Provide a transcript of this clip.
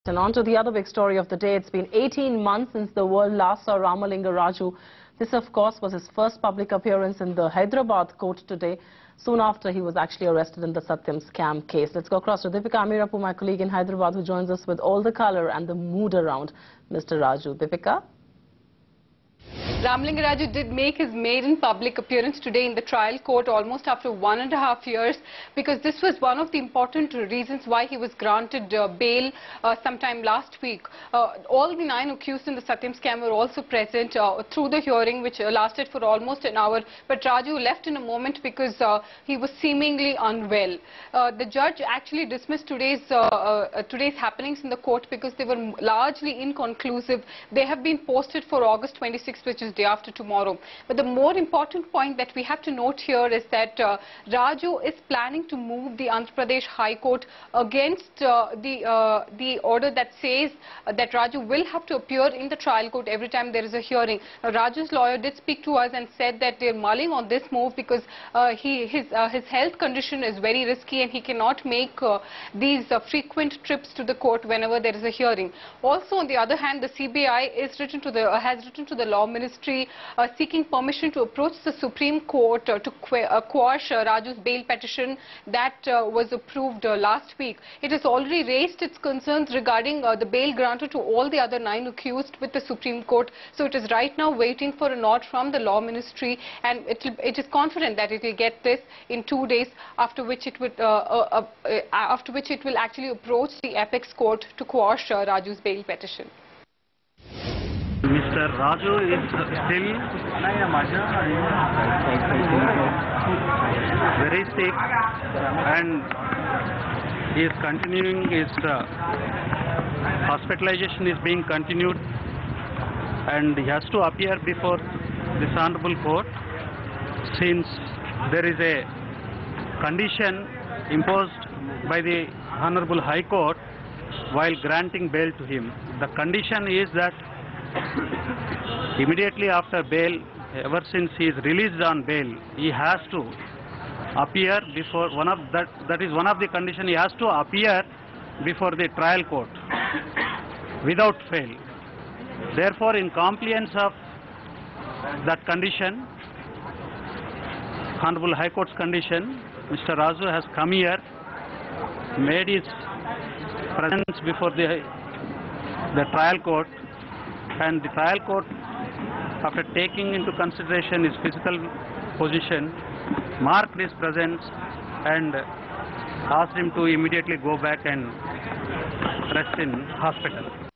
And on to the other big story of the day. It's been 18 months since the world last saw Ramalinga Raju. This, of course, was his first public appearance in the Hyderabad court today, soon after he was actually arrested in the Satyam scam case. Let's go across to Deepika Amirapur, my colleague in Hyderabad, who joins us with all the color and the mood around Mr. Raju. Deepika? Ramalinga Raju did make his maiden public appearance today in the trial court almost after 1.5 years, because this was one of the important reasons why he was granted bail sometime last week. All the 9 accused in the Satyam scam were also present through the hearing, which lasted for almost an hour. But Raju left in a moment because he was seemingly unwell. The judge actually dismissed today's happenings in the court because they were largely inconclusive. They have been posted for August 26th, which is day after tomorrow. But the more important point that we have to note here is that Raju is planning to move the Andhra Pradesh High Court against the order that says that Raju will have to appear in the trial court every time there is a hearing. Now, Raju's lawyer did speak to us and said that they're mulling on this move because his health condition is very risky and he cannot make these frequent trips to the court whenever there is a hearing. Also, on the other hand, the CBI has written to the Law Ministry seeking permission to approach the Supreme Court to quash Raju's bail petition that was approved last week. It has already raised its concerns regarding the bail granted to all the other 9 accused with the Supreme Court. So it is right now waiting for a nod from the Law Ministry, and it is confident that it will get this in 2 days, after which it will actually approach the Apex Court to quash Raju's bail petition. Mr. Raju is still very sick and he is continuing his hospitalization is being continued, and he has to appear before this honorable court since there is a condition imposed by the Honorable High Court while granting bail to him. The condition is that immediately after bail, ever since he is released on bail, he has to appear before that is one of the conditions. He has to appear before the trial court without fail. Therefore, in compliance of that condition, Honorable High Court's condition, Mr. Raju has come here, made his presence before the trial court, and the trial court, after taking into consideration his physical position, marked his presence and asked him to immediately go back and rest in hospital.